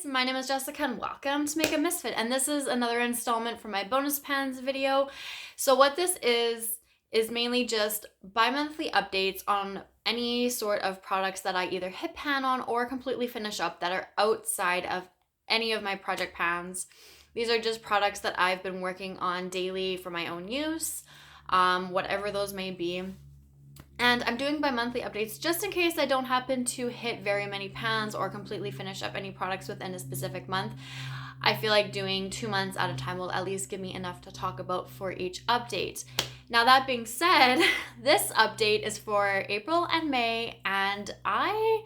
lovelies, my name is Jessica and welcome to Makeup.misfit, and this is another installment from my bonus pans video. So what this is mainly just bi-monthly updates on any sort of products that I either hit pan on or completely finish up that are outside of any of my project pans. These are just products that I've been working on daily for my own use, whatever those may be. And I'm doing bi-monthly updates just in case I don't happen to hit very many pans or completely finish up any products within a specific month. I feel like doing 2 months at a time will at least give me enough to talk about for each update. Now that being said, this update is for April and May, and I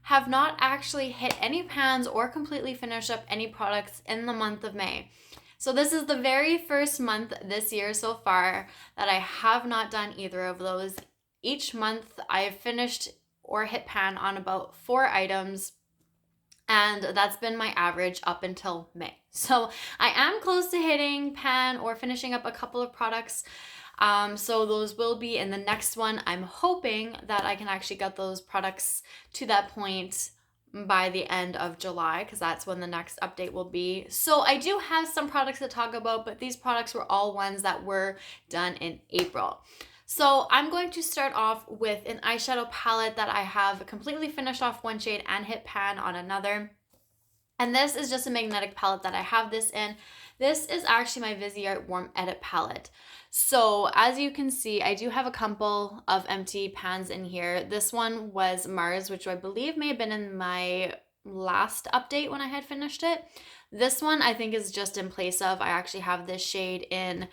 have not actually hit any pans or completely finished up any products in the month of May. So this is the very first month this year so far that I have not done either of those. Each month I have finished or hit pan on about 4 items, and that's been my average up until May. So I am close to hitting pan or finishing up a couple of products. So those will be in the next one. I'm hoping that I can actually get those products to that point by the end of July, because that's when the next update will be. So I do have some products to talk about, but these products were all ones that were done in April. So I'm going to start off with an eyeshadow palette that I have completely finished off one shade and hit pan on another. And this is just a magnetic palette that I have this in. This is actually my Viseart Warm Edit palette. So as you can see, I do have a couple of empty pans in here. This one was Mars, which I believe may have been in my last update when I had finished it. This one I think is just in place of. I actually have this shade in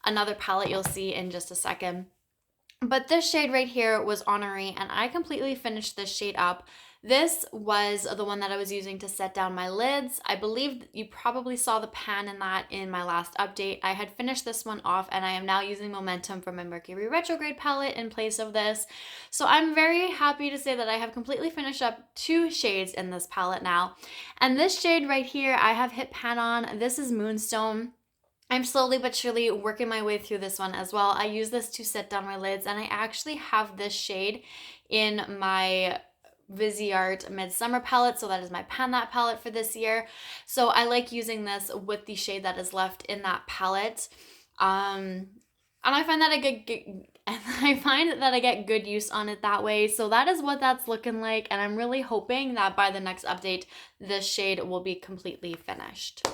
another palette you'll see in just a second. But this shade right here was Honoree, and I completely finished this shade up. This was the one that I was using to set down my lids. I believe you probably saw the pan in that in my last update. I had finished this one off, and I am now using Momentum from my Mercury Retrograde palette in place of this. So I'm very happy to say that I have completely finished up 2 shades in this palette now. And this shade right here, I have hit pan on. This is Moonstone. I'm slowly but surely working my way through this one as well. I use this to set down my lids, and I actually have this shade in my Viseart Midsummer palette, so that is my Pan That palette for this year. So I like using this with the shade that is left in that palette. And I find that I get good use on it that way. So that is what that's looking like, and I'm really hoping that by the next update, this shade will be completely finished.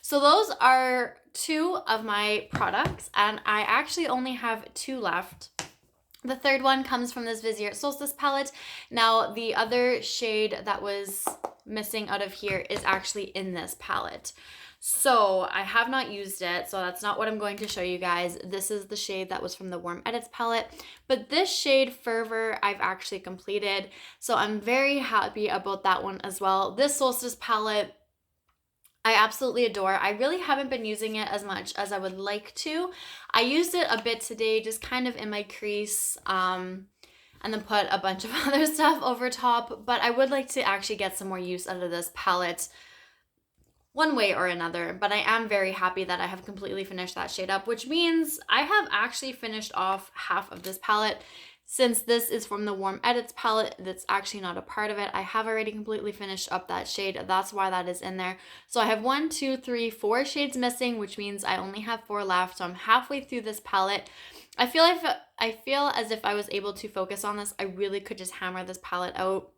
So those are 2 of my products, and I actually only have 2 left. The third one comes from this Viseart Solstice palette. Now, the other shade that was missing out of here is actually in this palette. So I have not used it, so that's not what I'm going to show you guys. This is the shade that was from the Warm Edits palette. But this shade, Fervor, I've actually completed. So I'm very happy about that one as well. This Solstice palette, I absolutely adore. I really haven't been using it as much as I would like to. I used it a bit today, just kind of in my crease, and then put a bunch of other stuff over top. But I would like to actually get some more use out of this palette one way or another. But I am very happy that I have completely finished that shade up, which means I have actually finished off half of this palette. Since this is from the Warm Edits palette, that's actually not a part of it. I have already completely finished up that shade. That's why that is in there. So I have 1, 2, 3, 4 shades missing, which means I only have 4 left. So I'm halfway through this palette. I feel as if I was able to focus on this, I really could just hammer this palette out.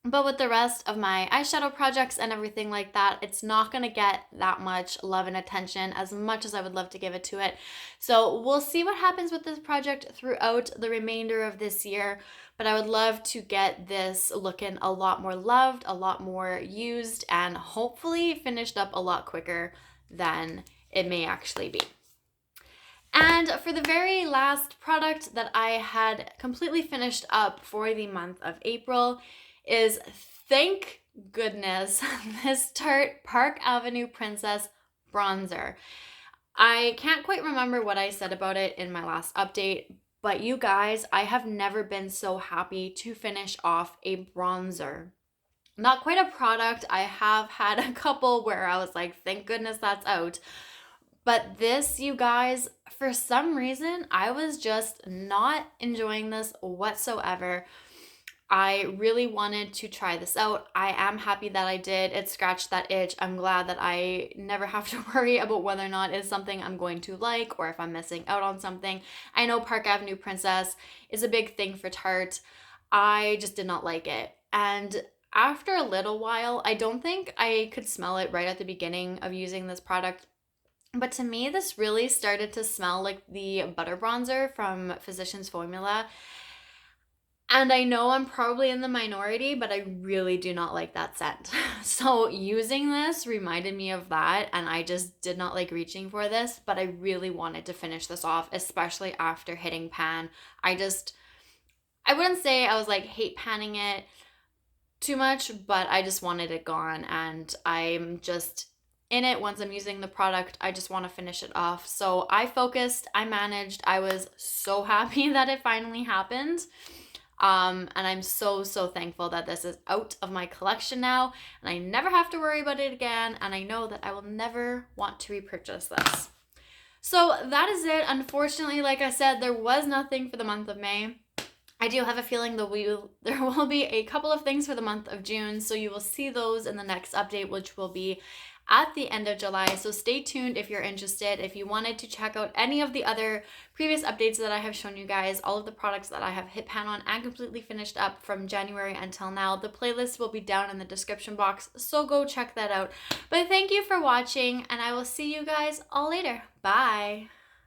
But with the rest of my eyeshadow projects and everything like that, it's not going to get that much love and attention as much as I would love to give it to it. So we'll see what happens with this project throughout the remainder of this year. But I would love to get this looking a lot more loved, a lot more used, and hopefully finished up a lot quicker than it may actually be. And for the very last product that I had completely finished up for the month of April is, thank goodness, this Tarte Park Avenue Princess bronzer. I can't quite remember what I said about it in my last update, but you guys, I have never been so happy to finish off a bronzer. Not quite a product. I have had a couple where I was like, thank goodness that's out. But this, you guys, for some reason, I was just not enjoying this whatsoever. I really wanted to try this out. I am happy that I did. It scratched that itch. I'm glad that I never have to worry about whether or not it's something I'm going to like or if I'm missing out on something. I know Park Avenue Princess is a big thing for Tarte. I just did not like it. And after a little while, I don't think I could smell it right at the beginning of using this product. But to me, this really started to smell like the butter bronzer from Physicians Formula. And I know I'm probably in the minority, but I really do not like that scent. So using this reminded me of that, and I just did not like reaching for this, but I really wanted to finish this off, especially after hitting pan. I wouldn't say I was like hate panning it too much, but I just wanted it gone, and I'm just in it once I'm using the product. I just want to finish it off. So I focused, I managed. I was so happy that it finally happened. And I'm so thankful that this is out of my collection now, and I never have to worry about it again, and I know that I will never want to repurchase this. So that is it. Unfortunately, like I said, there was nothing for the month of May. I do have a feeling there will be a couple of things for the month of June, so you will see those in the next update, which will be at the end of July. So stay tuned if you're interested. If you wanted to check out any of the other previous updates that I have shown you guys, all of the products that I have hit pan on and completely finished up from January until now, the playlist will be down in the description box, so go check that out. But thank you for watching, and I will see you guys all later. Bye!